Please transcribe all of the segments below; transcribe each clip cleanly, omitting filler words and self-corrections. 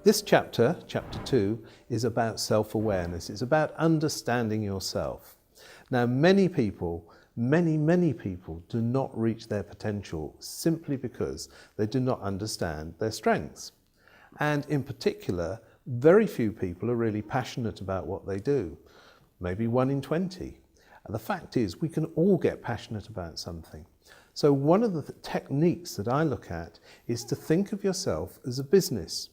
This chapter, chapter 2, is about self-awareness. It's about understanding yourself. Now, many people do not reach their potential simply because they do not understand their strengths. And in particular, very few people are really passionate about what they do. Maybe 1 in 20. And the fact is, we can all get passionate about something. So one of the techniques that I look at is to think of yourself as a business.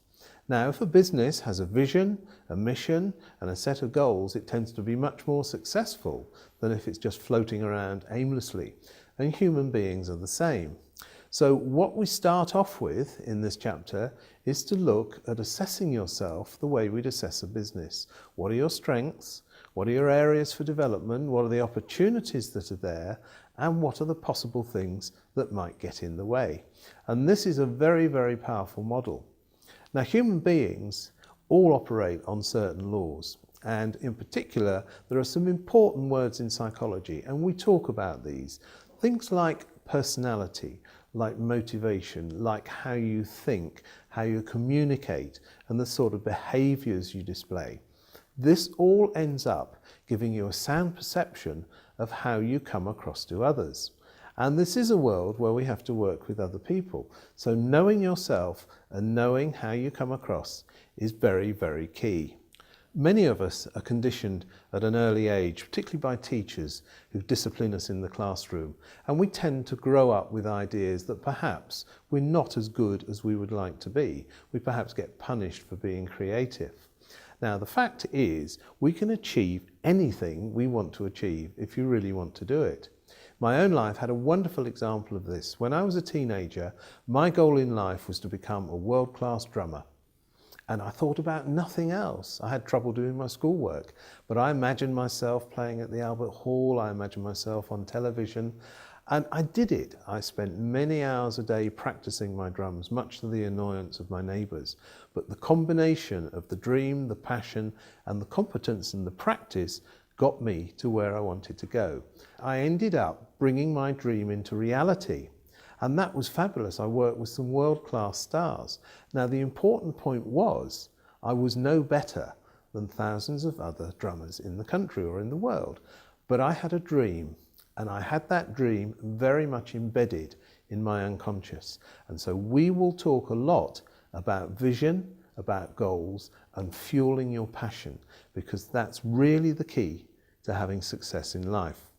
Now, if a business has a vision, a mission, and a set of goals, it tends to be much more successful than if it's just floating around aimlessly. And human beings are the same. So what we start off with in this chapter is to look at assessing yourself the way we'd assess a business. What are your strengths? What are your areas for development? What are the opportunities that are there? And what are the possible things that might get in the way? And this is a very, very powerful model. Now, human beings all operate on certain laws, and in particular, there are some important words in psychology, and we talk about these. Things like personality, like motivation, like how you think, how you communicate, and the sort of behaviours you display. This all ends up giving you a sound perception of how you come across to others. And this is a world where we have to work with other people. So knowing yourself and knowing how you come across is very, very key. Many of us are conditioned at an early age, particularly by teachers who discipline us in the classroom. And we tend to grow up with ideas that perhaps we're not as good as we would like to be. We perhaps get punished for being creative. Now, the fact is, we can achieve anything we want to achieve if you really want to do it. My own life had a wonderful example of this. When I was a teenager, my goal in life was to become a world-class drummer. And I thought about nothing else. I had trouble doing my schoolwork, but I imagined myself playing at the Albert Hall, I imagined myself on television, and I did it. I spent many hours a day practicing my drums, much to the annoyance of my neighbours. But the combination of the dream, the passion, and the competence and the practice got me to where I wanted to go. I ended up bringing my dream into reality. And that was fabulous. I worked with some world-class stars. Now, the important point was, I was no better than thousands of other drummers in the country or in the world. But I had a dream, and I had that dream very much embedded in my unconscious. And so we will talk a lot about vision, about goals, and fueling your passion, because that's really the key to having success in life.